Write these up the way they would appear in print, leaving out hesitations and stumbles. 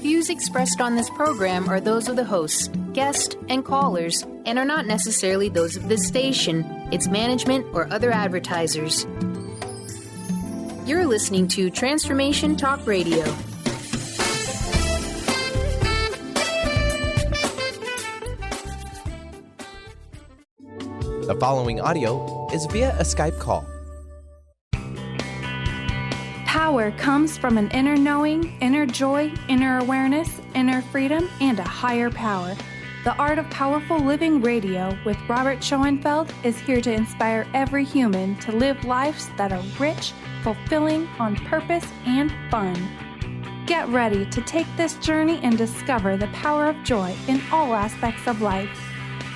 views expressed on this program are those of the hosts, guests, and callers, and are not necessarily those of this station, its management, or other advertisers. You're listening to Transformation Talk Radio. The following audio is via a Skype call. Power comes from an inner knowing, inner joy, inner awareness, inner freedom, and a higher power. The Art of Powerful Living Radio with Robert Schoenfeld is here to inspire every human to live lives that are rich, fulfilling, on purpose, and fun. Get ready to take this journey and discover the power of joy in all aspects of life.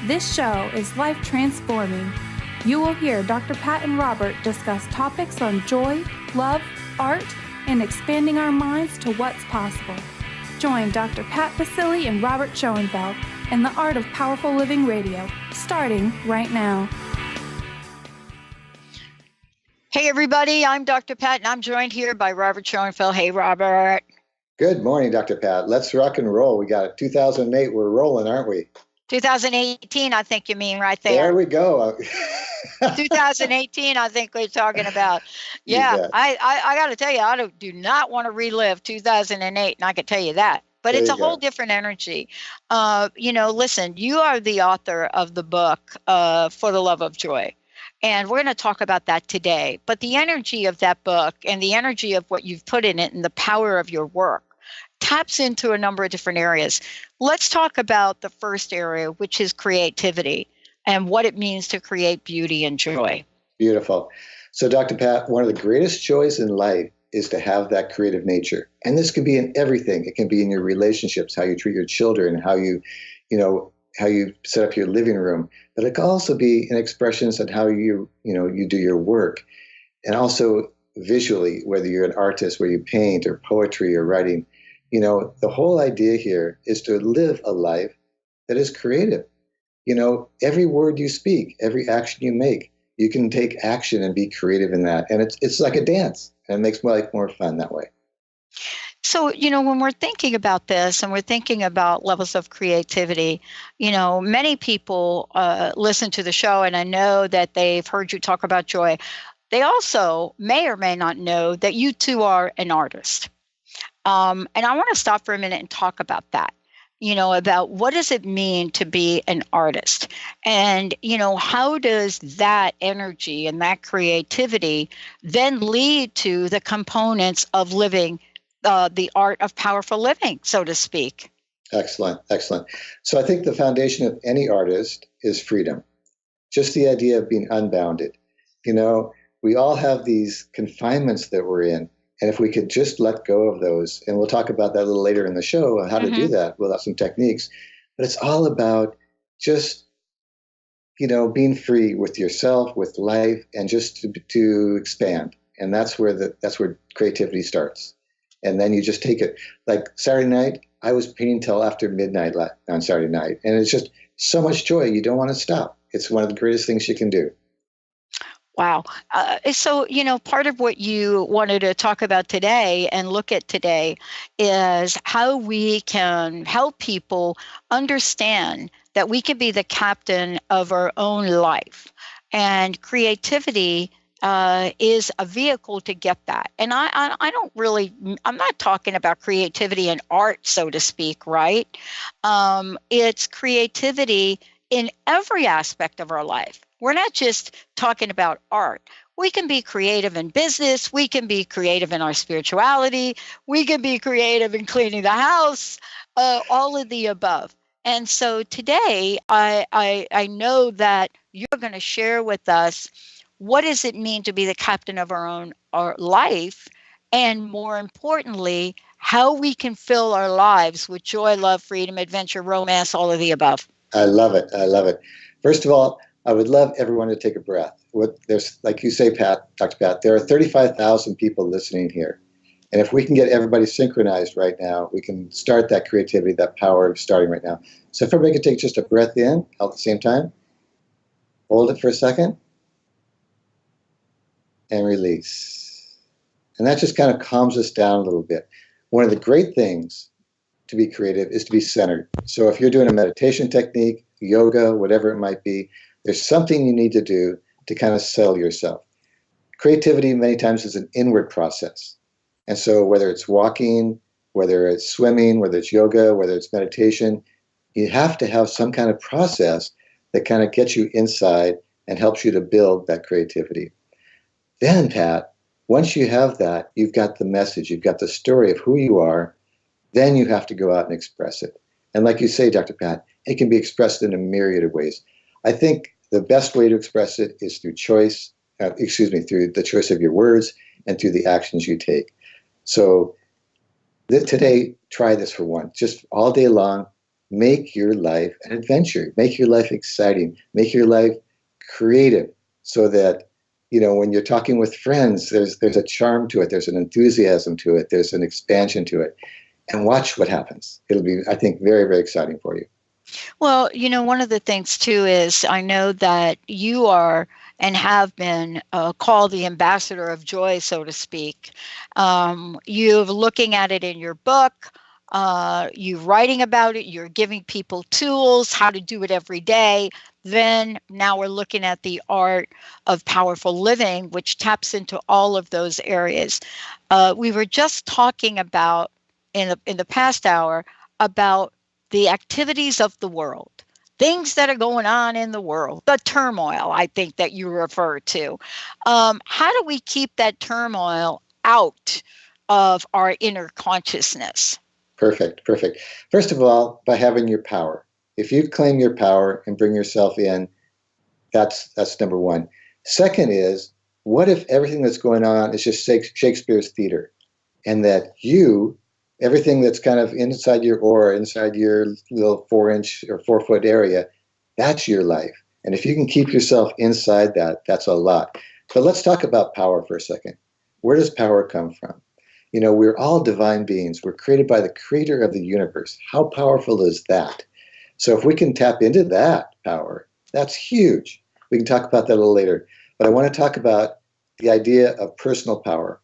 This show is life transforming. You will hear Dr. Pat and Robert discuss topics on joy, love, art, and expanding our minds to what's possible. Join Dr. Pat Basile and Robert Schoenfeld in the Art of Powerful Living Radio, starting right now. Hey everybody, I'm Dr. Pat and I'm joined here by Robert Schoenfeld. Hey Robert. Good morning, Dr. Pat. Let's rock and roll. We got it. 2008. We're rolling, aren't we? 2018, I think you mean right there. There we go. 2018, I think we're talking about. Yeah, I got to tell you, I do not want to relive 2008, and I can tell you that. But it's a whole different energy. Listen, you are the author of the book, For the Love of Joy. And we're going to talk about that today. But the energy of that book and the energy of what you've put in it and the power of your work taps into a number of different areas. Let's talk about the first area, which is creativity and what it means to create beauty and joy. Beautiful. So, Dr. Pat, one of the greatest joys in life is to have that creative nature. And this can be in everything. It can be in your relationships, how you treat your children, how you set up your living room. But it can also be in expressions and how you do your work. And also visually, whether you're an artist, where you paint or poetry or writing. The whole idea here is to live a life that is creative. Every word you speak, every action you make, you can take action and be creative in that. And it's like a dance, and it makes life more fun that way. So, when we're thinking about this and we're thinking about levels of creativity, many people listen to the show, and I know that they've heard you talk about joy. They also may or may not know that you too are an artist. And I want to stop for a minute and talk about that, about what does it mean to be an artist? And, how does that energy and that creativity then lead to the components of living the art of powerful living, so to speak? Excellent. So I think the foundation of any artist is freedom. Just the idea of being unbounded. We all have these confinements that we're in. And if we could just let go of those, and we'll talk about that a little later in the show, on how to do that without some techniques. But it's all about just, being free with yourself, with life, and just to expand. And that's where creativity starts. And then you just take it. Like Saturday night, I was painting till after midnight on Saturday night. And it's just so much joy. You don't want to stop. It's one of the greatest things you can do. Wow. So, part of what you wanted to talk about today and look at today is how we can help people understand that we can be the captain of our own life. And creativity is a vehicle to get that. And I'm not talking about creativity in art, so to speak, right? It's creativity in every aspect of our life. We're not just talking about art. We can be creative in business. We can be creative in our spirituality. We can be creative in cleaning the house, all of the above. And so today, I know that you're going to share with us what does it mean to be the captain of our life, and more importantly, how we can fill our lives with joy, love, freedom, adventure, romance, all of the above. I love it. First of all, I would love everyone to take a breath. There's, like you say, Pat, Dr. Pat, there are 35,000 people listening here. And if we can get everybody synchronized right now, we can start that creativity, that power of starting right now. So if everybody could take just a breath in at the same time, hold it for a second, and release. And that just kind of calms us down a little bit. One of the great things to be creative is to be centered. So if you're doing a meditation technique, yoga, whatever it might be, there's something you need to do to kind of settle yourself. Creativity many times is an inward process. And so whether it's walking, whether it's swimming, whether it's yoga, whether it's meditation, you have to have some kind of process that kind of gets you inside and helps you to build that creativity. Then, Pat, once you have that, you've got the message, you've got the story of who you are, then you have to go out and express it. And like you say, Dr. Pat, it can be expressed in a myriad of ways. I think the best way to express it is through through the choice of your words and through the actions you take. So today, try this for one. Just all day long, make your life an adventure. Make your life exciting. Make your life creative so that, when you're talking with friends, there's a charm to it. There's an enthusiasm to it. There's an expansion to it. And watch what happens. It'll be, I think, very, very exciting for you. Well, one of the things, too, is I know that you are and have been called the ambassador of joy, so to speak. You're looking at it in your book. You're writing about it. You're giving people tools, how to do it every day. Then now we're looking at the art of powerful living, which taps into all of those areas. We were just talking about in the past hour about the activities of the world, things that are going on in the world, the turmoil, I think that you refer to. How do we keep that turmoil out of our inner consciousness? Perfect. First of all, by having your power. If you claim your power and bring yourself in, that's number one. Second is, what if everything that's going on is just Shakespeare's theater, and that everything that's kind of inside your aura, inside your little 4-inch or 4-foot area, that's your life. And if you can keep yourself inside that, that's a lot. But let's talk about power for a second. Where does power come from? We're all divine beings. We're created by the creator of the universe. How powerful is that? So if we can tap into that power, that's huge. We can talk about that a little later. But I want to talk about the idea of personal power.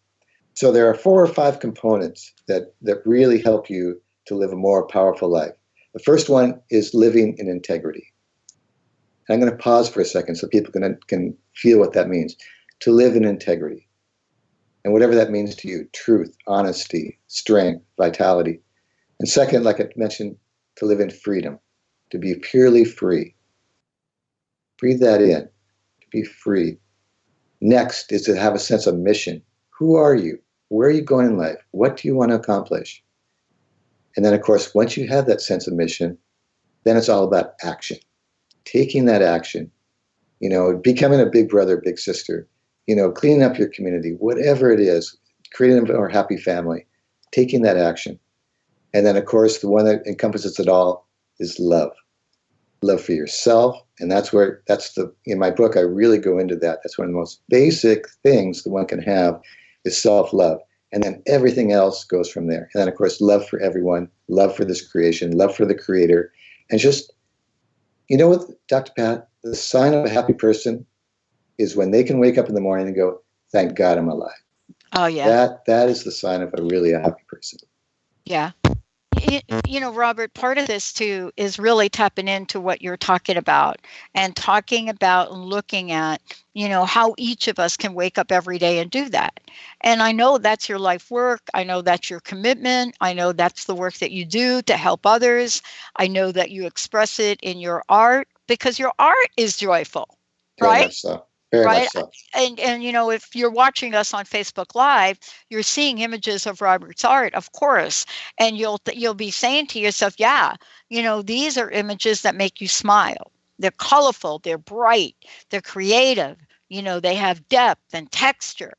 So there are 4 or 5 components that really help you to live a more powerful life. The first one is living in integrity. And I'm going to pause for a second so people can feel what that means. To live in integrity. And whatever that means to you, truth, honesty, strength, vitality. And second, like I mentioned, to live in freedom, to be purely free. Breathe that in, to be free. Next is to have a sense of mission. Who are you? Where are you going in life? What do you want to accomplish? And then, of course, once you have that sense of mission, then it's all about action. Taking that action, becoming a big brother, big sister, cleaning up your community, whatever it is, creating a more happy family, taking that action. And then, of course, the one that encompasses it all is love. Love for yourself. And in my book, I really go into that. That's one of the most basic things that one can have is self-love. And then everything else goes from there. And then, of course, love for everyone, love for this creation, love for the creator. And just, what, Dr. Pat, the sign of a happy person is when they can wake up in the morning and go, thank God I'm alive. Oh, yeah. That is the sign of a really happy person. Yeah. Robert, part of this too is really tapping into what you're talking about and looking at, how each of us can wake up every day and do that. And I know that's your life work. I know that's your commitment. I know that's the work that you do to help others. I know that you express it in your art because your art is joyful, right? Very much so. Very much so. And if you're watching us on Facebook Live, you're seeing images of Robert's art, of course, and you'll be saying to yourself, these are images that make you smile. They're colorful, they're bright, they're creative, they have depth and texture.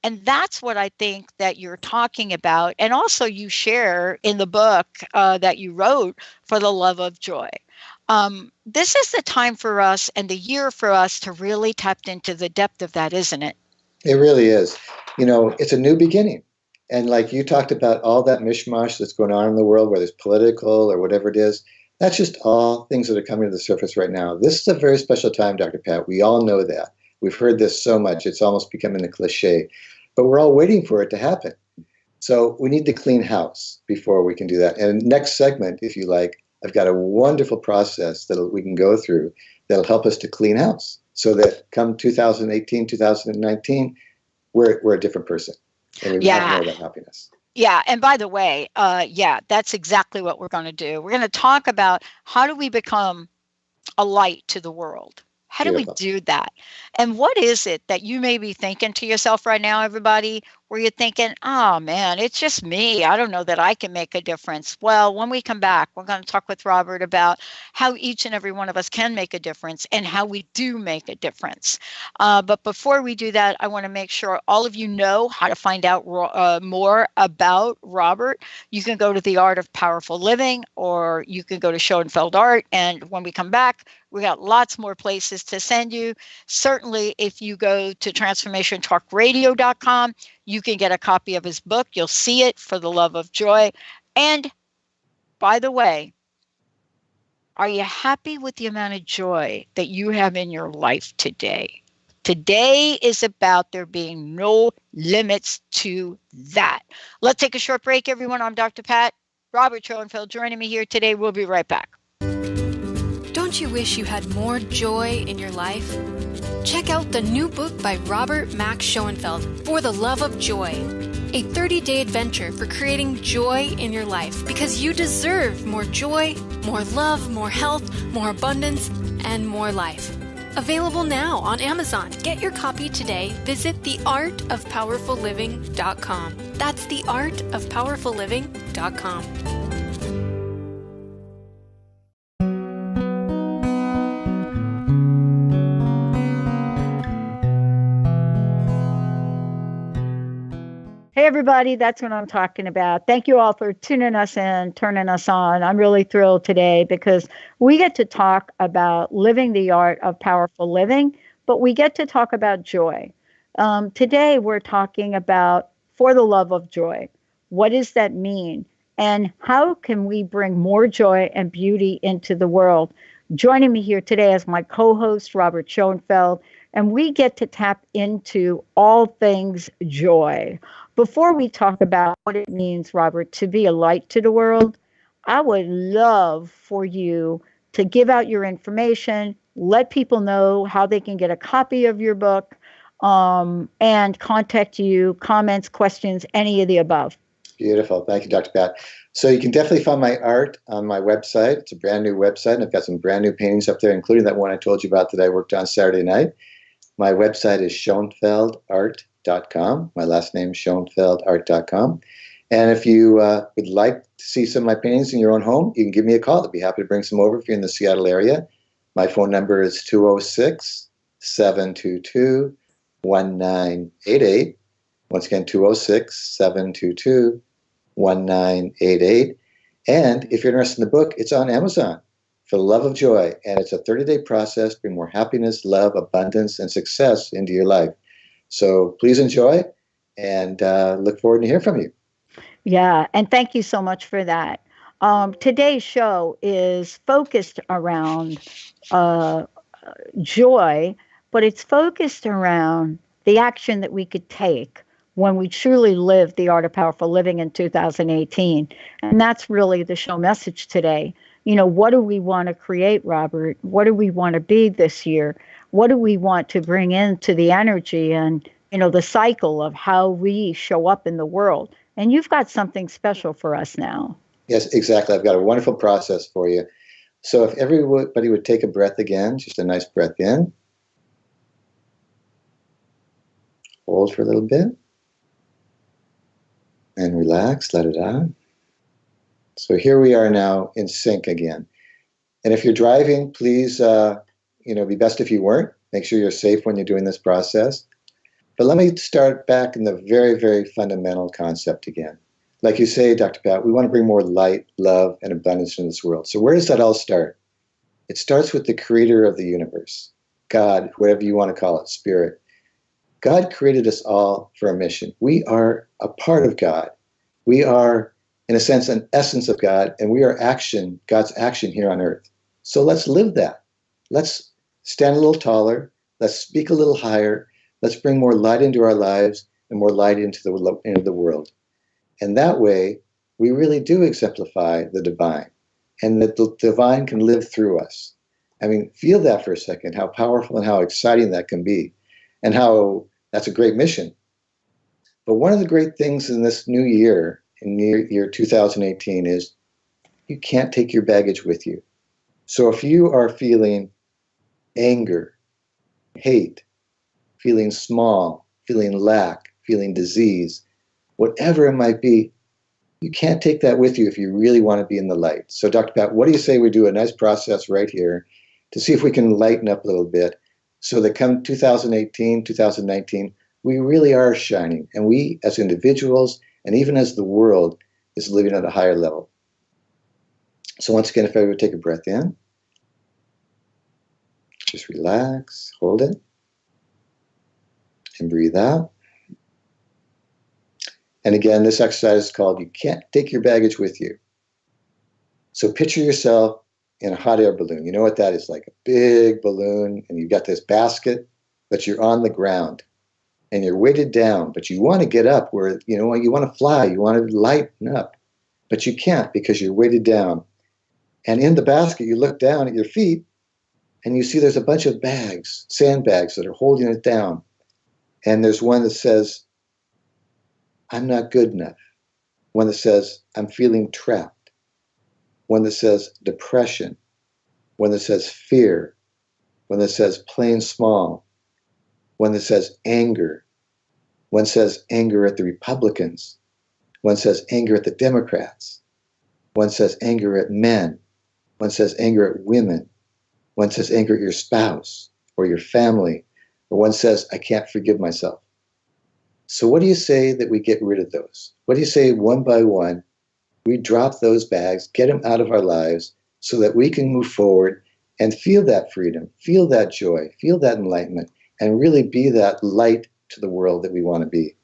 And that's what I think that you're talking about. And also you share in the book that you wrote, For the Love of Joy. This is the time for us and the year for us to really tap into the depth of that, isn't it? It really is. It's a new beginning. And like you talked about all that mishmash that's going on in the world, whether it's political or whatever it is, that's just all things that are coming to the surface right now. This is a very special time, Dr. Pat. We all know that. We've heard this so much. It's almost becoming a cliche. But we're all waiting for it to happen. So we need to clean house before we can do that. And next segment, if you like, I've got a wonderful process that we can go through that'll help us to clean house so that come 2018, 2019, we're a different person and we have more of that happiness. Yeah. And by the way, that's exactly what we're going to do. We're going to talk about how do we become a light to the world? How do we do that? And what is it that you may be thinking to yourself right now, everybody, where you're thinking, oh man, it's just me. I don't know that I can make a difference. Well, when we come back, we're going to talk with Robert about how each and every one of us can make a difference and how we do make a difference. But before we do that, I want to make sure all of you know how to find out more about Robert. You can go to The Art of Powerful Living, or you can go to Schoenfeld Art. And when we come back, we got lots more places to send you. Certainly, if you go to transformationtalkradio.com, you can get a copy of his book. You'll see it, For the Love of Joy. And by the way, are you happy with the amount of joy that you have in your life today? Today is about there being no limits to that. Let's take a short break, everyone. I'm Dr. Pat. Robert Schoenfeld joining me here today. We'll be right back. Don't you wish you had more joy in your life? Check out the new book by Robert Max Schoenfeld, For the Love of Joy, a 30-day adventure for creating joy in your life, because you deserve more joy, more love, more health, more abundance, and more life. Available now on Amazon. Get your copy today. Visit theartofpowerfulliving.com. That's theartofpowerfulliving.com. Hey, everybody, that's what I'm talking about. Thank you all for tuning us in, turning us on. I'm really thrilled today because we get to talk about living the art of powerful living, but we get to talk about joy. Today, we're talking about For the Love of Joy. What does that mean? And how can we bring more joy and beauty into the world? Joining me here today as my co-host, Robert Schoenfeld, and we get to tap into all things joy. Before we talk about what it means, Robert, to be a light to the world, I would love for you to give out your information, let people know how they can get a copy of your book, and contact you, comments, questions, any of the above. Beautiful. Thank you, Dr. Pat. So you can definitely find my art on my website. It's a brand new website, and I've got some brand new paintings up there, including that one I told you about that I worked on Saturday night. My website is schoenfeldart.com. My last name is schoenfeldart.com. And if you would like to see some of my paintings in your own home, you can give me a call. I'd be happy to bring some over if you're in the Seattle area. My phone number is 206-722-1988. Once again, 206-722-1988. And if you're interested in the book, it's on Amazon. For the Love of Joy, and it's a 30-day process to bring more happiness, love, abundance, and success into your life. So please enjoy, and look forward to hear from you. Yeah, and thank you so much for that. Today's show is focused around joy, but it's focused around the action that we could take when we truly live the art of powerful living in 2018. And that's really the show message today. You know, what do we want to create, Robert? What do we want to be this year? What do we want to bring into the energy and, you know, the cycle of how we show up in the world? And you've got something special for us now. Yes, exactly. I've got a wonderful process for you. So if everybody would take a breath again, just a nice breath in. Hold for a little bit. And relax, let it out. So here we are now in sync again. And if you're driving, please, be best if you weren't. Make sure you're safe when you're doing this process. But let me start back in the very, very fundamental concept again. Like you say, Dr. Pat, we want to bring more light, love, and abundance into this world. So where does that all start? It starts with the creator of the universe, God, whatever you want to call it, spirit. God created us all for a mission. We are a part of God. We are, in a sense, an essence of God, and we are action, God's action here on earth. So let's live that. Let's stand a little taller. Let's speak a little higher. Let's bring more light into our lives and more light into the world. And that way, we really do exemplify the divine, and that the divine can live through us. I mean, feel that for a second, how powerful and how exciting that can be, and how that's a great mission. But one of the great things in this new year, in year 2018, is you can't take your baggage with you. So if you are feeling anger, hate, feeling small, feeling lack, feeling disease, whatever it might be, you can't take that with you if you really want to be in the light. So Dr. Pat, what do you say we do a nice process right here to see if we can lighten up a little bit so that come 2018, 2019, we really are shining, and we as individuals and even as the world is living at a higher level. So once again, if I would take a breath in, just relax, hold it, and breathe out. And again, this exercise is called You Can't Take Your Baggage With You. So picture yourself in a hot air balloon. You know what that is, like a big balloon, and you've got this basket, but you're on the ground and you're weighted down, but you want to get up where, you want to fly, you want to lighten up, but you can't because you're weighted down. And in the basket, you look down at your feet and you see there's a bunch of bags, sandbags that are holding it down. And there's one that says, I'm not good enough. One that says, I'm feeling trapped. One that says depression. One that says fear. One that says plain small. One that says anger. One says anger at the Republicans. One says anger at the Democrats. One says anger at men. One says anger at women. One says anger at your spouse or your family. Or one says, I can't forgive myself. So what do you say that we get rid of those? What do you say one by one, we drop those bags, get them out of our lives so that we can move forward and feel that freedom, feel that joy, feel that enlightenment, and really be that light to the world that we want to be.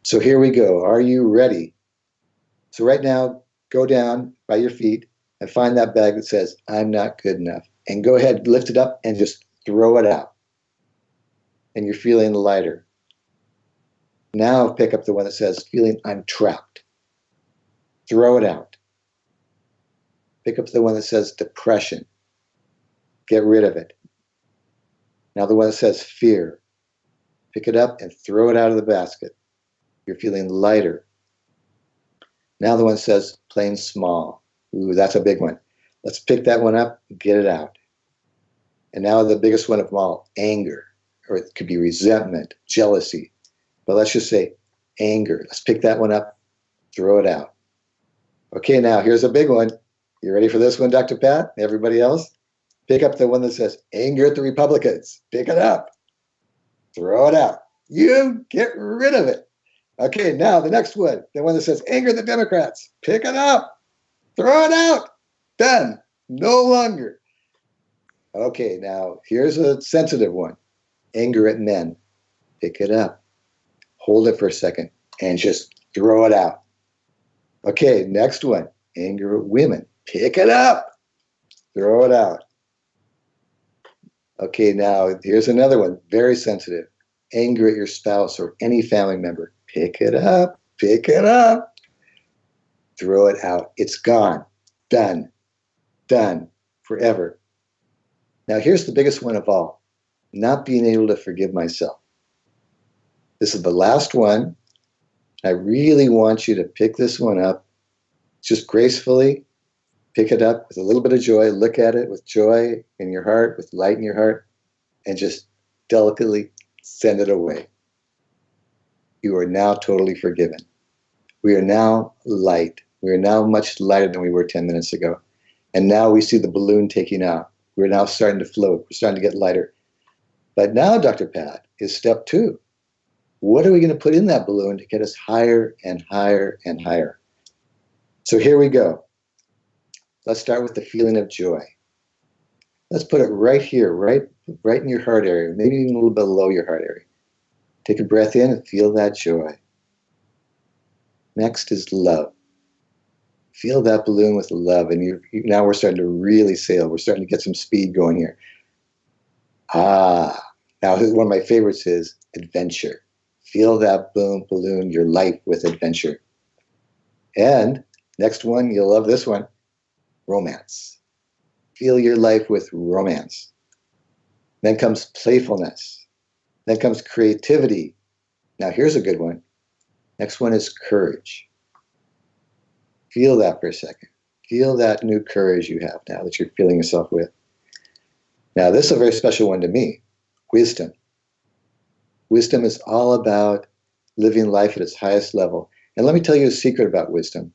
So here we go. Are you ready? So right now, go down by your feet and find that bag that says, I'm not good enough. And go ahead, lift it up and just throw it out. And you're feeling lighter. Now pick up the one that says, feeling I'm trapped. Throw it out. Pick up the one that says depression. Get rid of it. Now the one that says fear. Pick it up and throw it out of the basket. You're feeling lighter. Now the one that says plain small. Ooh, that's a big one. Let's pick that one up and get it out. And now the biggest one of them all, anger. Or it could be resentment, jealousy. But let's just say anger. Let's pick that one up, throw it out. Okay, now here's a big one. You ready for this one, Dr. Pat? Everybody else? Pick up the one that says anger at the Republicans. Pick it up, throw it out. You get rid of it. Okay, now the next one, the one that says anger at the Democrats. Pick it up, throw it out. Done. No longer. Okay, now here's a sensitive one. Anger at men. Pick it up. Hold it for a second and just throw it out. Okay, next one. Anger at women. Pick it up. Throw it out. Okay, now here's another one. Very sensitive. Anger at your spouse or any family member. Pick it up. Pick it up. Throw it out. It's gone. Done. Done. Forever. Now here's the biggest one of all. Not being able to forgive myself. This is the last one. I really want you to pick this one up. Just gracefully pick it up with a little bit of joy. Look at it with joy in your heart, with light in your heart, and just delicately send it away. You are now totally forgiven. We are now light. We are now much lighter than we were 10 minutes ago. And now we see the balloon taking off. We're now starting to float. We're starting to get lighter. But now, Dr. Pat, is step 2. What are we going to put in that balloon to get us higher and higher and higher? So here we go. Let's start with the feeling of joy. Let's put it right here, right in your heart area, maybe even a little bit below your heart area. Take a breath in and feel that joy. Next is love. Feel that balloon with love, and now we're starting to really sail. We're starting to get some speed going here. Now one of my favorites is adventure. Feel that balloon, your life with adventure. And next one, you'll love this one, romance. Fill your life with romance. Then comes playfulness. Then comes creativity. Now here's a good one. Next one is courage. Feel that for a second. Feel that new courage you have now that you're filling yourself with. Now this is a very special one to me, wisdom. Wisdom is all about living life at its highest level. And let me tell you a secret about wisdom.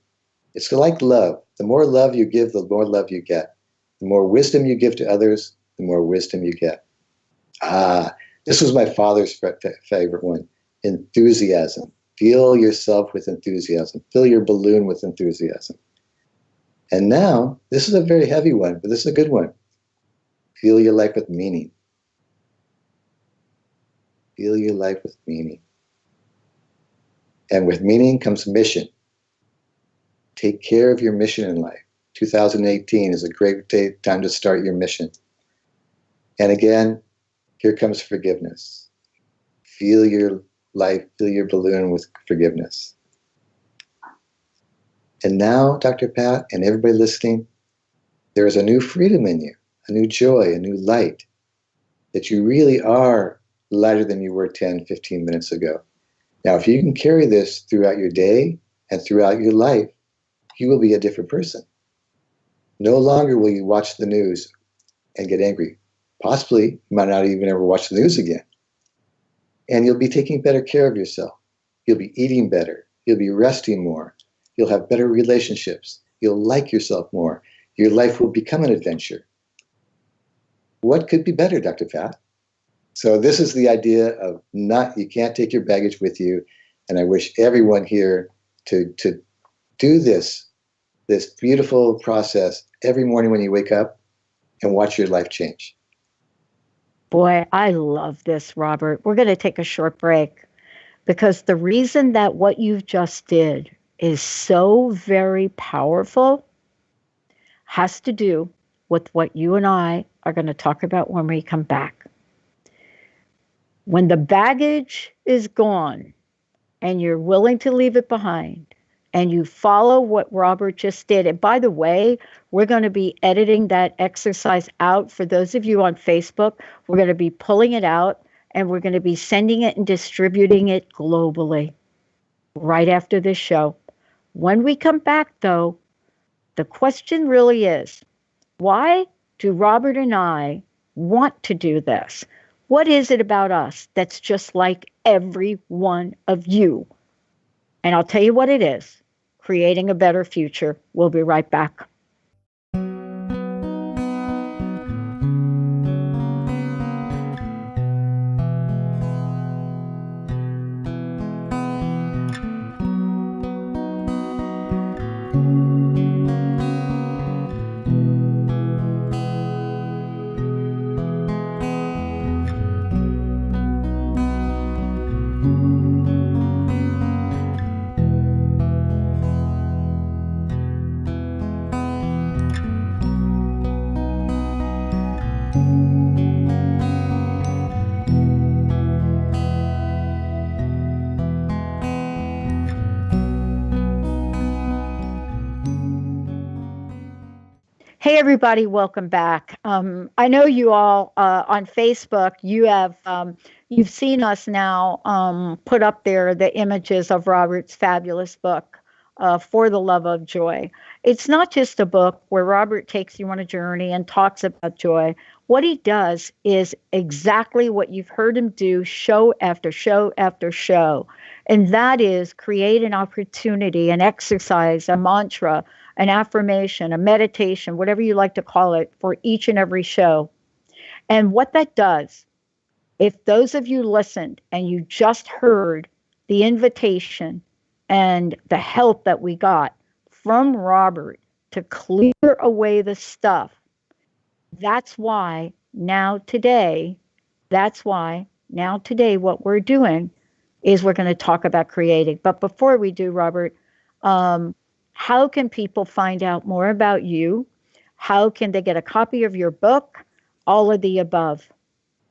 It's like love. The more love you give, the more love you get. The more wisdom you give to others, the more wisdom you get. This was my father's favorite one, enthusiasm. Fill yourself with enthusiasm. Fill your balloon with enthusiasm. And now, this is a very heavy one, but this is a good one. Fill your life with meaning. Fill your life with meaning. And with meaning comes mission. Take care of your mission in life. 2018 is a great time to start your mission. And again, here comes forgiveness. Fill your life, fill your balloon with forgiveness. And now, Dr. Pat, and everybody listening, there is a new freedom in you, a new joy, a new light, that you really are lighter than you were 10, 15 minutes ago. Now, if you can carry this throughout your day and throughout your life, you will be a different person. No longer will you watch the news and get angry. Possibly, you might not even ever watch the news again. And you'll be taking better care of yourself. You'll be eating better. You'll be resting more. You'll have better relationships. You'll like yourself more. Your life will become an adventure. What could be better, Dr. Pat? So this is the idea of you can't take your baggage with you. And I wish everyone here to do this beautiful process every morning when you wake up and watch your life change. Boy, I love this, Robert. We're going to take a short break because the reason that what you've just did is so very powerful has to do with what you and I are going to talk about when we come back. When the baggage is gone and you're willing to leave it behind and you follow what Robert just did, and by the way, we're going to be editing that exercise out. For those of you on Facebook, we're going to be pulling it out and we're going to be sending it and distributing it globally right after this show. When we come back, though, the question really is, why do Robert and I want to do this? What is it about us that's just like every one of you? And I'll tell you what it is. Creating a better future. We'll be right back. Hey, everybody, welcome back. I know you all on Facebook, you've seen us now put up there the images of Robert's fabulous book, For the Love of Joy. It's not just a book where Robert takes you on a journey and talks about joy. What he does is exactly what you've heard him do show after show after show, and that is create an opportunity, an exercise, a mantra, an affirmation, a meditation, whatever you like to call it, for each and every show. And what that does, if those of you listened and you just heard the invitation and the help that we got from Robert to clear away the stuff, that's why now today, what we're doing is we're going to talk about creating. But before we do, Robert, how can people find out more about you? How can they get a copy of your book? All of the above.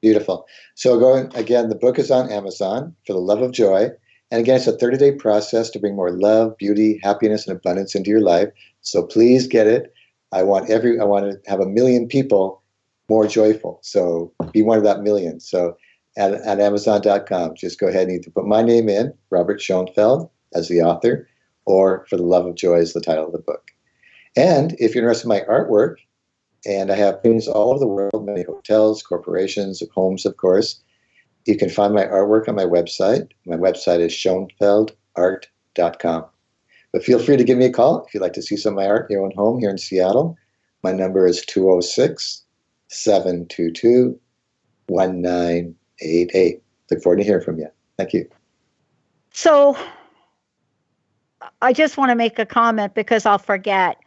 Beautiful. So again, the book is on Amazon, For the Love of Joy. And again, it's a 30-day process to bring more love, beauty, happiness, and abundance into your life. So please get it. I want to have 1 million people more joyful. So be one of that million. So at Amazon.com, just go ahead and either put my name in, Robert Schoenfeld, as the author, or For the Love of Joy is the title of the book. And if you're interested in my artwork, and I have paintings all over the world, many hotels, corporations, homes, of course, you can find my artwork on my website. My website is schoenfeldart.com. But feel free to give me a call if you'd like to see some of my art in your own home here in Seattle. My number is 206-722-1988. Look forward to hearing from you. Thank you. So I just want to make a comment because I'll forget.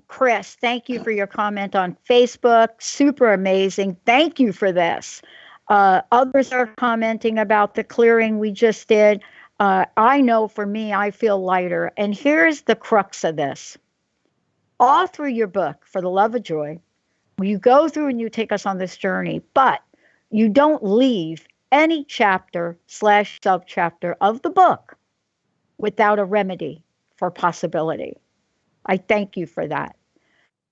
Chris, thank you for your comment on Facebook. Super amazing. Thank you for this. Others are commenting about the clearing we just did. I know for me, I feel lighter. And here's the crux of this. All through your book, For the Love of Joy, you go through and you take us on this journey, but you don't leave any chapter/subchapter of the book without a remedy for possibility. I thank you for that.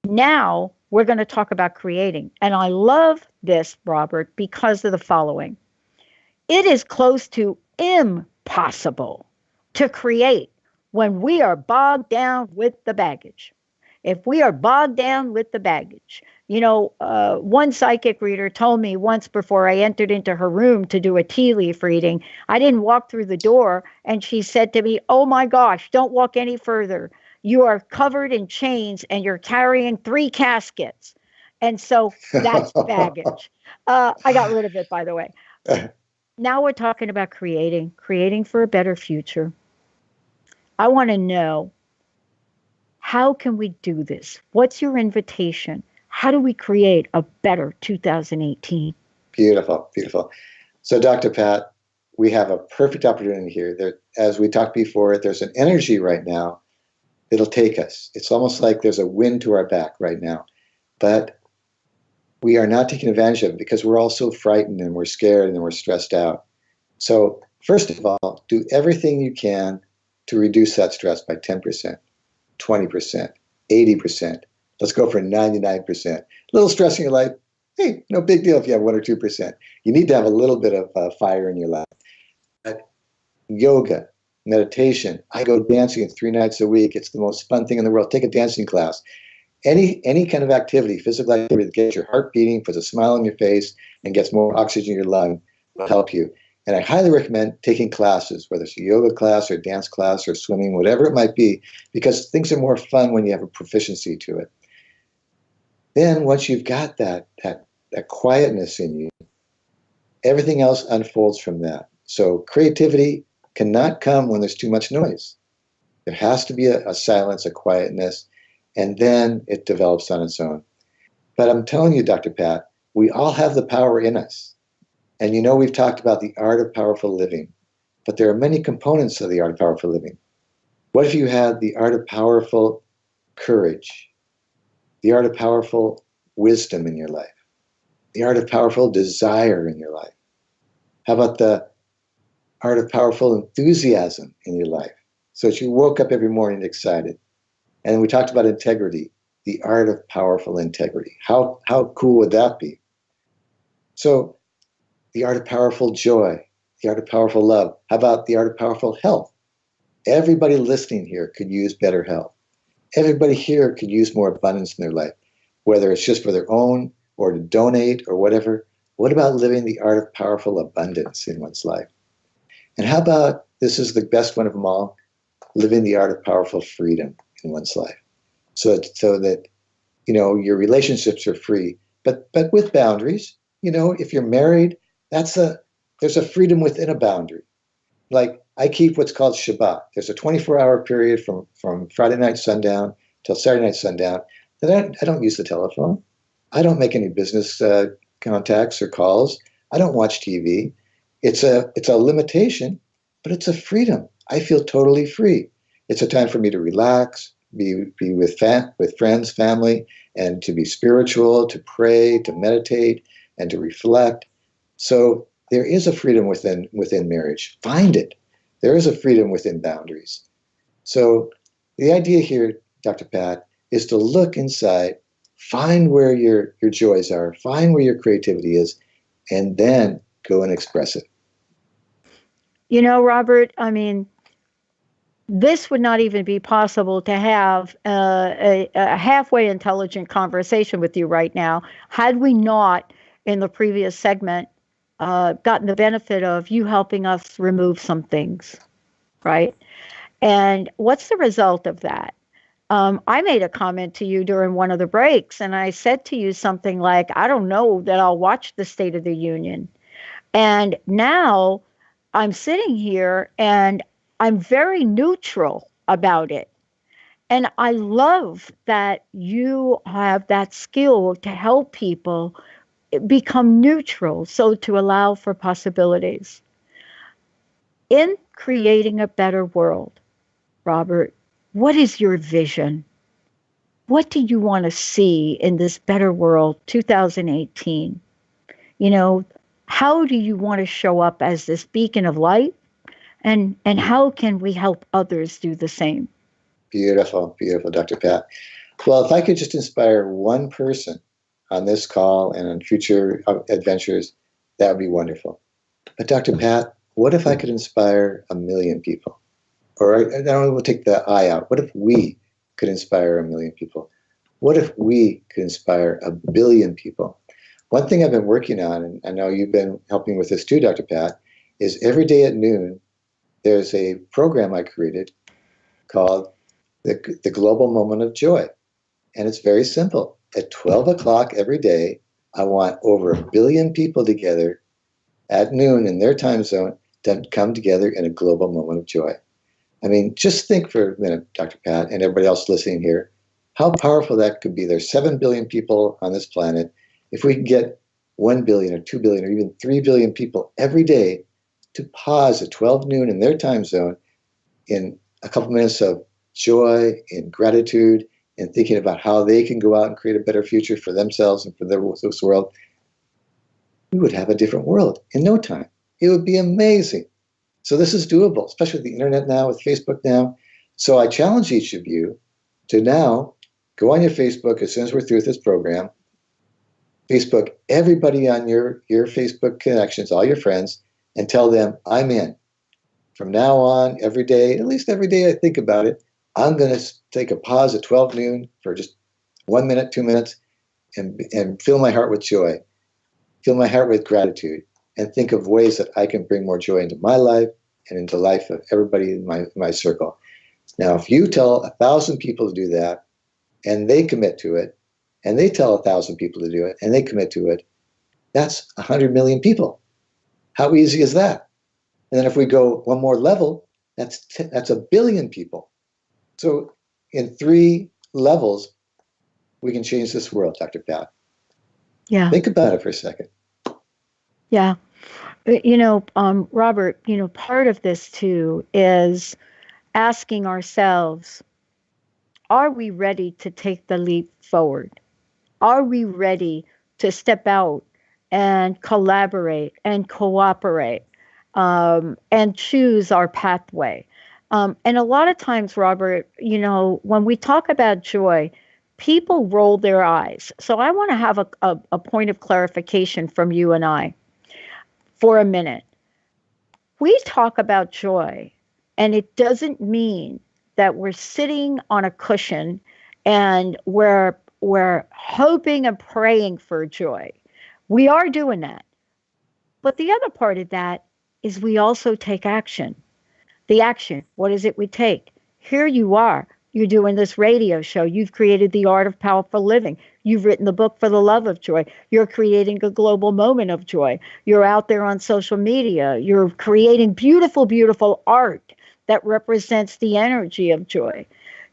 Now we're going to talk about creating. And I love this, Robert, because of the following. It is close to impossible to create when we are bogged down with the baggage. If we are bogged down with the baggage, one psychic reader told me once before I entered into her room to do a tea leaf reading, I didn't walk through the door, and she said to me, "Oh my gosh, don't walk any further. You are covered in chains and you're carrying 3 caskets." And so that's baggage. I got rid of it, by the way. Now we're talking about creating for a better future. I want to know, how can we do this? What's your invitation? How do we create a better 2018? Beautiful, beautiful. So, Dr. Pat, we have a perfect opportunity here. As we talked before, there's an energy right now that'll take us. It's almost like there's a wind to our back right now. But we are not taking advantage of it because we're all so frightened and we're scared and we're stressed out. So, first of all, do everything you can to reduce that stress by 10%. 20%, 80%. Let's go for 99%. A little stress in your life, hey, no big deal if you have 1 or 2%. You need to have a little bit of fire in your life. But yoga, meditation, I go dancing 3 nights a week. It's the most fun thing in the world. Take a dancing class. Any kind of activity, physical activity that gets your heart beating, puts a smile on your face, and gets more oxygen in your lung will help you. And I highly recommend taking classes, whether it's a yoga class or dance class or swimming, whatever it might be, because things are more fun when you have a proficiency to it. Then once you've got that quietness in you, everything else unfolds from that. So creativity cannot come when there's too much noise. There has to be a silence, a quietness, and then it develops on its own. But I'm telling you, Dr. Pat, we all have the power in us. And we've talked about the art of powerful living, but there are many components of the art of powerful living. What if you had the art of powerful courage, the art of powerful wisdom in your life, the art of powerful desire in your life? How about the art of powerful enthusiasm in your life, so that you woke up every morning excited? And we talked about integrity, the art of powerful integrity. How cool would that be? So the art of powerful joy, the art of powerful love. How about the art of powerful health? Everybody listening here could use better health. Everybody here could use more abundance in their life, whether it's just for their own or to donate or whatever. What about living the art of powerful abundance in one's life? And how about, this is the best one of them all, living the art of powerful freedom in one's life, so that your relationships are free, but with boundaries. If you're married, there's a freedom within a boundary. Like, I keep what's called Shabbat. There's a 24-hour period from Friday night sundown till Saturday night sundown that I don't use the telephone. I don't make any business contacts or calls. I don't watch TV. It's a limitation, but it's a freedom. I feel totally free. It's a time for me to relax, be with friends, family, and to be spiritual, to pray, to meditate, and to reflect. So there is a freedom within marriage. Find it. There is a freedom within boundaries. So the idea here, Dr. Pat, is to look inside, find where your joys are, find where your creativity is, and then go and express it. You know, Robert, I mean, this would not even be possible to have a halfway intelligent conversation with you right now had we not, in the previous segment, gotten the benefit of you helping us remove some things, right? And what's the result of that? I made a comment to you during one of the breaks, and I said to you something like, I don't know that I'll watch the State of the Union. And now I'm sitting here and I'm very neutral about it. And I love that you have that skill to help people become neutral, so to allow for possibilities. In creating a better world, Robert, what is your vision? What do you want to see in this better world, 2018? You know, how do you want to show up as this beacon of light? And how can we help others do the same? Beautiful, beautiful, Dr. Pat. Well, if I could just inspire one person on this call and on future adventures, that would be wonderful. But Dr. Pat, what if I could inspire 1 million people? Or I don't we'll take the I out. What if we could inspire 1 million people? What if we could inspire 1 billion people? One thing I've been working on, and I know you've been helping with this too, Dr. Pat, is every day at noon, there's a program I created called the Global Moment of Joy. And it's very simple. At 12 o'clock every day, I want over 1 billion people together at noon in their time zone to come together in a global moment of joy. I mean, just think for a minute, Dr. Pat, and everybody else listening here, how powerful that could be. There's 7 billion people on this planet. If we can get 1 billion or 2 billion or even 3 billion people every day to pause at 12 noon in their time zone in a couple minutes of joy and gratitude and thinking about how they can go out and create a better future for themselves and for this world, we would have a different world in no time. It would be amazing. So this is doable, especially with the internet now, with Facebook now. So I challenge each of you to now go on your Facebook as soon as we're through with this program. Facebook everybody on your Facebook connections, all your friends, and tell them, I'm in. From now on, every day, at least every day I think about it, I'm going to take a pause at 12 noon for just 1 minute, 2 minutes, and fill my heart with joy, fill my heart with gratitude, and think of ways that I can bring more joy into my life and into the life of everybody in my circle. Now, if you tell 1,000 people to do that, and they commit to it, and they tell 1,000 people to do it, and they commit to it, that's 100 million people. How easy is that? And then if we go one more level, that's 1 billion people. So in 3 levels, we can change this world, Dr. Pat. Yeah. Think about it for a second. Yeah. You know, Robert, you know, part of this too is asking ourselves, are we ready to take the leap forward? Are we ready to step out and collaborate and cooperate and choose our pathway? And a lot of times, Robert, you know, when we talk about joy, people roll their eyes. So I want to have a point of clarification from you and I for a minute. We talk about joy, and it doesn't mean that we're sitting on a cushion and we're hoping and praying for joy. We are doing that. But the other part of that is we also take action. The action, what is it we take? Here you are. You're doing this radio show. You've created the art of powerful living. You've written the book For the Love of Joy. You're creating a global moment of joy. You're out there on social media. You're creating beautiful, beautiful art that represents the energy of joy.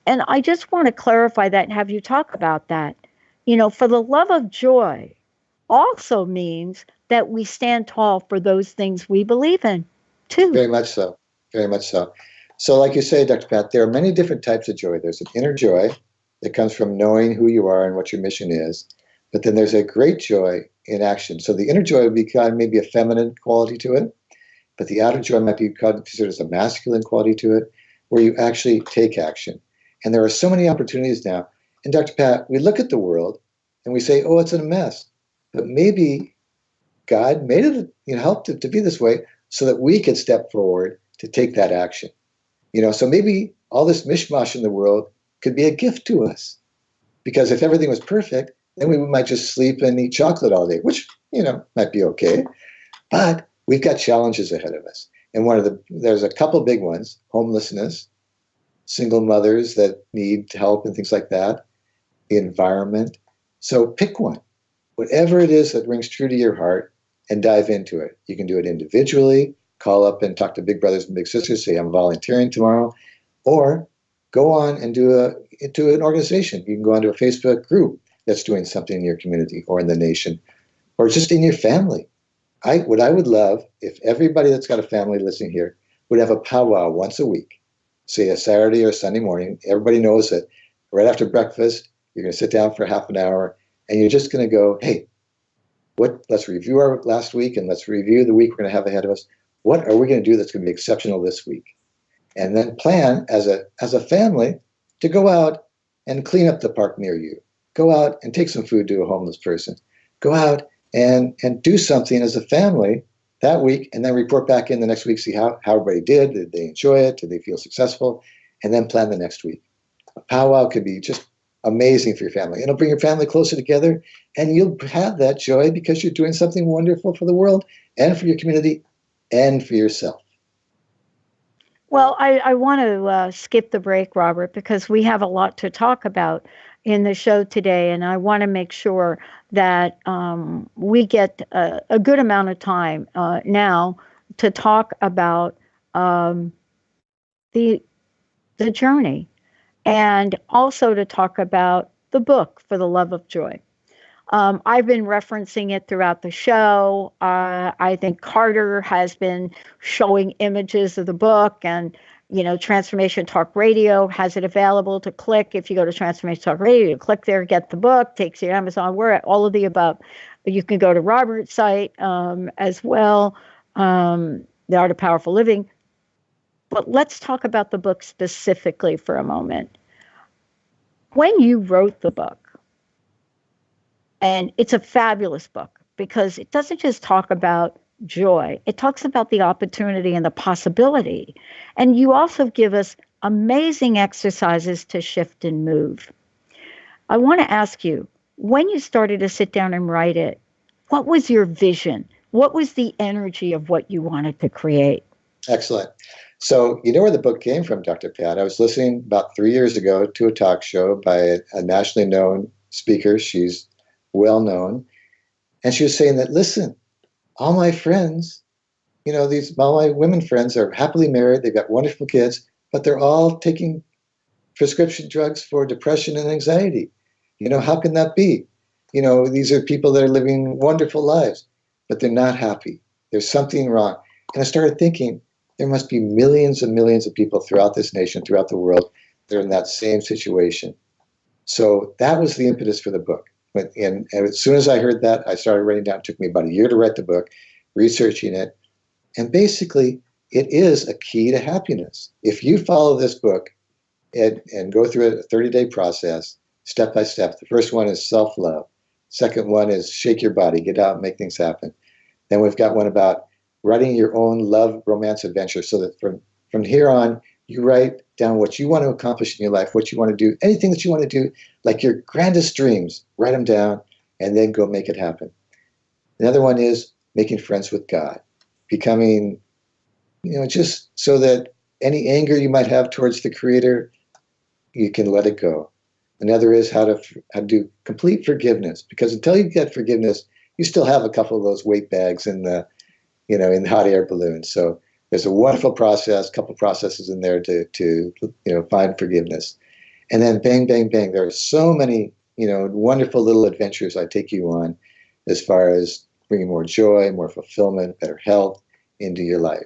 And I just want to clarify that and have you talk about that. You know, for the love of joy also means that we stand tall for those things we believe in, too. Very much so. Very much so. So like you say, Dr. Pat, there are many different types of joy. There's an inner joy that comes from knowing who you are and what your mission is. But then there's a great joy in action. So the inner joy would be kind of maybe a feminine quality to it. but the outer joy might be considered as a masculine quality to it, where you actually take action. And there are so many opportunities now. And Dr. Pat, we look at the world and we say, oh, it's a mess. But maybe God made it, helped it to be this way so that we could step forward to take that action. So maybe all this mishmash in the world could be a gift to us. Because if everything was perfect, then we might just sleep and eat chocolate all day, which, might be okay. But we've got challenges ahead of us. And there's a couple big ones: homelessness, single mothers that need help and things like that, the environment. So pick one, whatever it is that rings true to your heart, and dive into it. You can do it individually, call up and talk to big brothers and big sisters, say, I'm volunteering tomorrow, or go on and do an organization. You can go onto a Facebook group that's doing something in your community or in the nation, or just in your family. What I would love, if everybody that's got a family listening here would have a powwow once a week, say a Saturday or Sunday morning. Everybody knows that right after breakfast, you're going to sit down for half an hour, and you're just going to go, hey, let's review our last week, and let's review the week we're going to have ahead of us. What are we going to do that's going to be exceptional this week? And then plan as a family to go out and clean up the park near you. Go out and take some food to a homeless person. Go out and do something as a family that week, and then report back in the next week, see how everybody did. Did they enjoy it? Did they feel successful? And then plan the next week. A powwow could be just amazing for your family. It'll bring your family closer together, and you'll have that joy because you're doing something wonderful for the world and for your community and for yourself. Well, I want to skip the break, Robert, because we have a lot to talk about in the show today, and I want to make sure that we get a good amount of time now to talk about the journey, and also to talk about the book, For the Love of Joy. I've been referencing it throughout the show. I think Carter has been showing images of the book, and Transformation Talk Radio has it available to click. If you go to Transformation Talk Radio, you click there, get the book, takes you to Amazon. We're at all of the above. You can go to Robert's site as well, The Art of Powerful Living. But let's talk about the book specifically for a moment. When you wrote the book, and it's a fabulous book because it doesn't just talk about joy. It talks about the opportunity and the possibility. And you also give us amazing exercises to shift and move. I want to ask you, when you started to sit down and write it, what was your vision? What was the energy of what you wanted to create? Excellent. So you know where the book came from, Dr. Pat. I was listening about 3 years ago to a talk show by a nationally known speaker. She's well known. And she was saying that, listen, all my friends, all my women friends are happily married. They've got wonderful kids, but they're all taking prescription drugs for depression and anxiety. How can that be? These are people that are living wonderful lives, but they're not happy. There's something wrong. And I started thinking, there must be millions and millions of people throughout this nation, throughout the world, that are in that same situation. So that was the impetus for the book. And as soon as I heard that, I started writing down. It took me about a year to write the book, researching it. And basically, it is a key to happiness. If you follow this book and go through a 30-day process, step by step, the first one is self-love. Second one is shake your body, get out and make things happen. Then we've got one about writing your own love romance adventure, so that from here on, you write down what you want to accomplish in your life, what you want to do, anything that you want to do, like your grandest dreams, write them down and then go make it happen. Another one is making friends with God, becoming, just so that any anger you might have towards the Creator, you can let it go. Another is how to do complete forgiveness, because until you get forgiveness, you still have a couple of those weight bags in the hot air balloon. So there's a wonderful process, couple processes in there to find forgiveness. And then bang, bang, bang. There are so many, wonderful little adventures I take you on as far as bringing more joy, more fulfillment, better health into your life.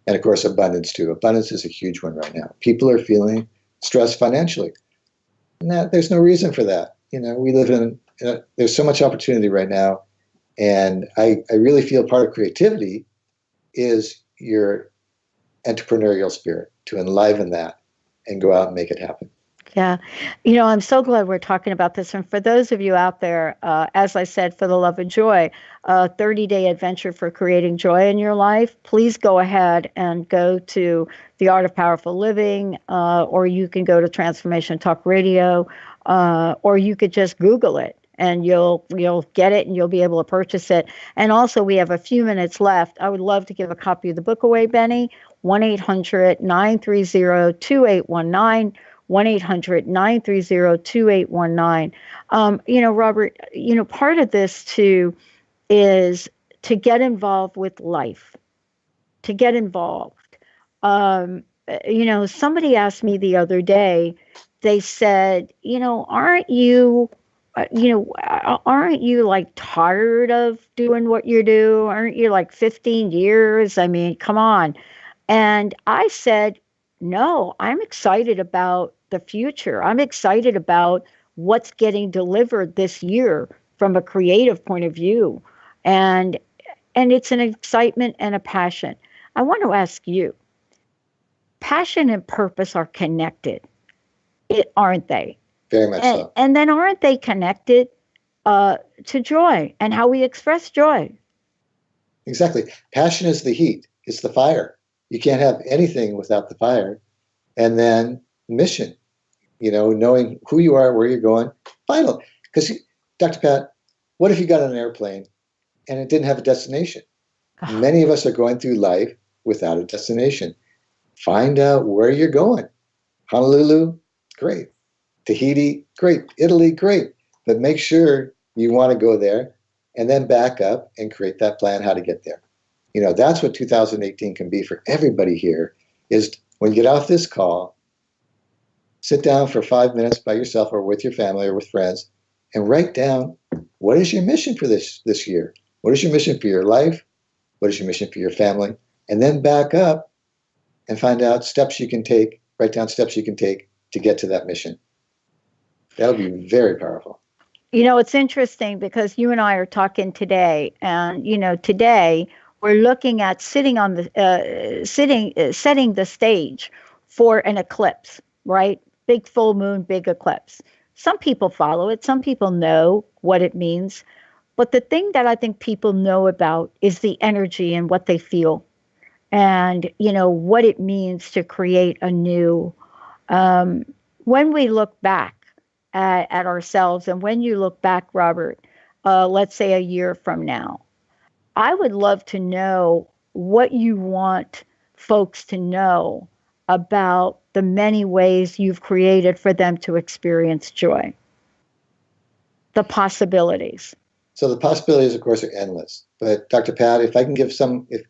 And of course, abundance too. Abundance is a huge one right now. People are feeling stressed financially. And there's no reason for that. We live in, there's so much opportunity right now. And I really feel part of creativity is your entrepreneurial spirit, to enliven that and go out and make it happen. Yeah. I'm so glad we're talking about this. And for those of you out there, as I said, for the love of joy, a 30-day adventure for creating joy in your life, please go ahead and go to The Art of Powerful Living, or you can go to Transformation Talk Radio, or you could just Google it and you'll get it and you'll be able to purchase it. And also, we have a few minutes left. I would love to give a copy of the book away, Benny. 1-800-930-2819. 1-800-930-2819. Robert, part of this too is to get involved with life, to get involved. Somebody asked me the other day, they said, aren't you like tired of doing what you do? Aren't you like 15 years? I mean, come on. And I said, no, I'm excited about the future. I'm excited about what's getting delivered this year from a creative point of view. And it's an excitement and a passion. I want to ask you, passion and purpose are connected, aren't they? Very much so. And then aren't they connected to joy and how we express joy? Exactly. Passion is the heat. It's the fire. You can't have anything without the fire. And then mission, knowing who you are, where you're going. Final. Because, Dr. Pat, what if you got on an airplane and it didn't have a destination? Many of us are going through life without a destination. Find out where you're going. Honolulu, great. Tahiti, great. Italy, great. But make sure you want to go there and then back up and create that plan how to get there. That's what 2018 can be for everybody here, is when you get off this call, sit down for 5 minutes by yourself or with your family or with friends and write down, what is your mission for this year? What is your mission for your life? What is your mission for your family? And then back up and find out steps you can take, write down steps you can take to get to that mission. That'll be very powerful. It's interesting because you and I are talking today, and today we're looking at setting the stage for an eclipse, right? Big full moon, big eclipse. Some people follow it. Some people know what it means. But the thing that I think people know about is the energy and what they feel, and what it means to create a new. When we look back at ourselves, and when you look back, Robert, let's say a year from now, I would love to know what you want folks to know about the many ways you've created for them to experience joy. The possibilities. So the possibilities, of course, are endless. But Dr. Pat, if I can give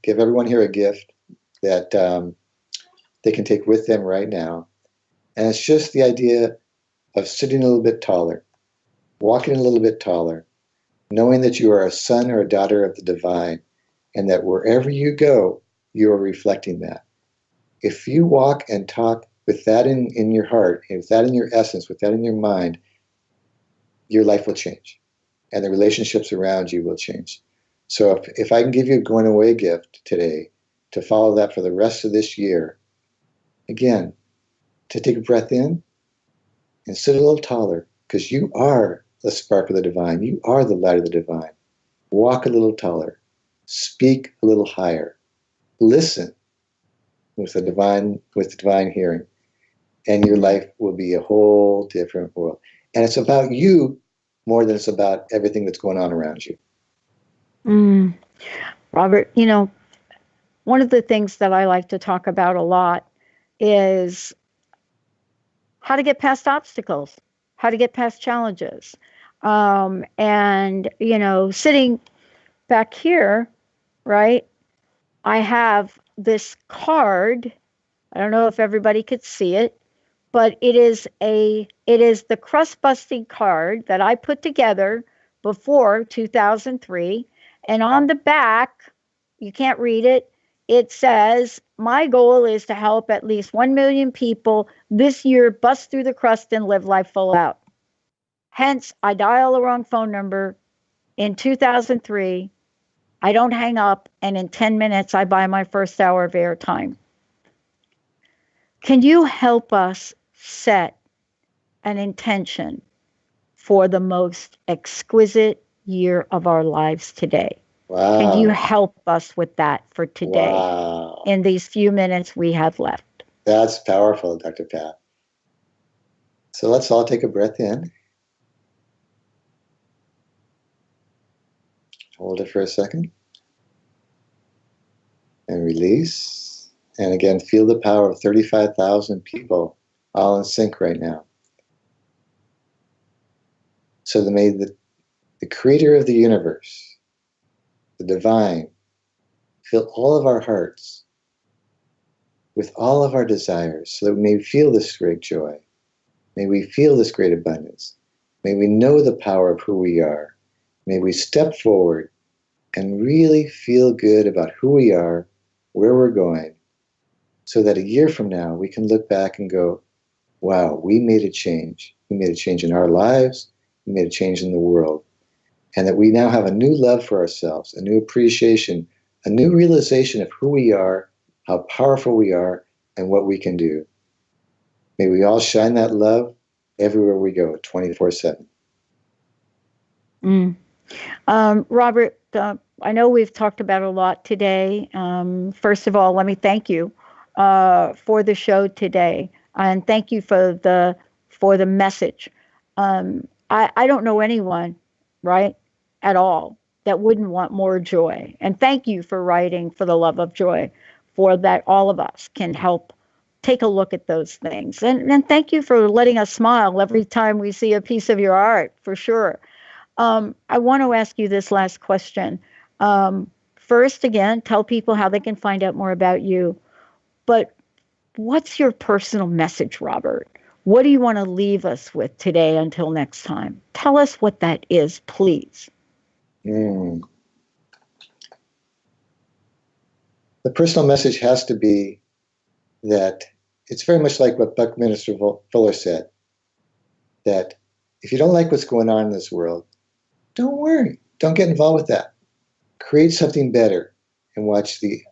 everyone here a gift that they can take with them right now, and it's just the idea of sitting a little bit taller, walking a little bit taller, knowing that you are a son or a daughter of the divine, and that wherever you go, you are reflecting that. If you walk and talk with that in your heart, with that in your essence, with that in your mind, your life will change, and the relationships around you will change. So if I can give you a going away gift today to follow that for the rest of this year, again, to take a breath in and sit a little taller, because you are the spark of the divine. You are the light of the divine. Walk a little taller. Speak a little higher. Listen with the divine hearing. And your life will be a whole different world. And it's about you more than it's about everything that's going on around you. Robert, one of the things that I like to talk about a lot is how to get past obstacles, how to get past challenges. And, sitting back here, right, I have this card. I don't know if everybody could see it, but it is the crust busting card that I put together before 2003. And on the back, you can't read it, it says, my goal is to help at least 1 million people this year bust through the crust and live life full out. Hence, I dial the wrong phone number in 2003. I don't hang up, and in 10 minutes, I buy my first hour of airtime. Can you help us set an intention for the most exquisite year of our lives today? Wow. Can you help us with that for today? Wow. In these few minutes we have left? That's powerful, Dr. Pat. So let's all take a breath in. Hold it for a second. And release. And again, feel the power of 35,000 people all in sync right now. So may the creator of the universe, the divine, fill all of our hearts with all of our desires so that we may feel this great joy. May we feel this great abundance. May we know the power of who we are. May we step forward and really feel good about who we are, where we're going, so that a year from now we can look back and go, wow, we made a change. We made a change in our lives. We made a change in the world. And that we now have a new love for ourselves, a new appreciation, a new realization of who we are, how powerful we are, and what we can do. May we all shine that love everywhere we go, 24/7. Robert, I know we've talked about a lot today. First of all, let me thank you for the show today, and thank you for the message. I don't know anyone, right, at all, that wouldn't want more joy. And thank you for writing For the Love of Joy, for that all of us can help take a look at those things. And thank you for letting us smile every time we see a piece of your art, for sure. I want to ask you this last question. First, again, tell people how they can find out more about you. But what's your personal message, Robert? What do you want to leave us with today until next time? Tell us what that is, please. The personal message has to be that it's very much like what Buckminster Fuller said, that if you don't like what's going on in this world, don't worry. Don't get involved with that. Create something better and watch the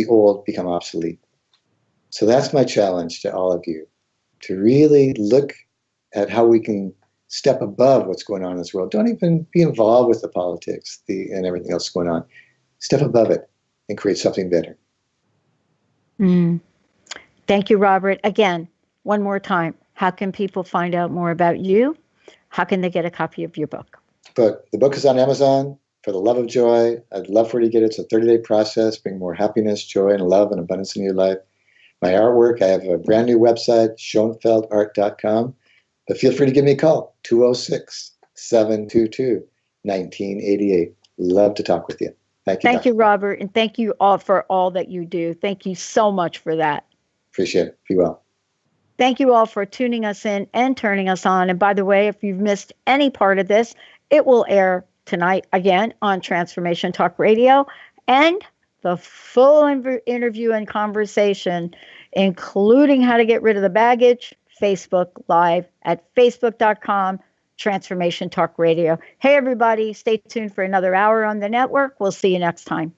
old become obsolete. So that's my challenge to all of you, to really look at how we can step above what's going on in this world. Don't even be involved with the politics and everything else going on. Step above it and create something better. Thank you, Robert. Again, one more time, how can people find out more about you? How can they get a copy of your book? But the book is on Amazon, For the Love of Joy. I'd love for you to get it. It's a 30-day process, bring more happiness, joy, and love and abundance in your life. My artwork, I have a brand new website, schoenfeldart.com. But feel free to give me a call, 206-722-1988. Love to talk with you. Thank you. Thank you, Robert, and thank you all for all that you do. Thank you so much for that. Appreciate it. Be well. Thank you all for tuning us in and turning us on. And by the way, if you've missed any part of this, it will air tonight again on Transformation Talk Radio. And the full interview and conversation, including how to get rid of the baggage, Facebook Live at facebook.com, Transformation Talk Radio. Hey, everybody, stay tuned for another hour on the network. We'll see you next time.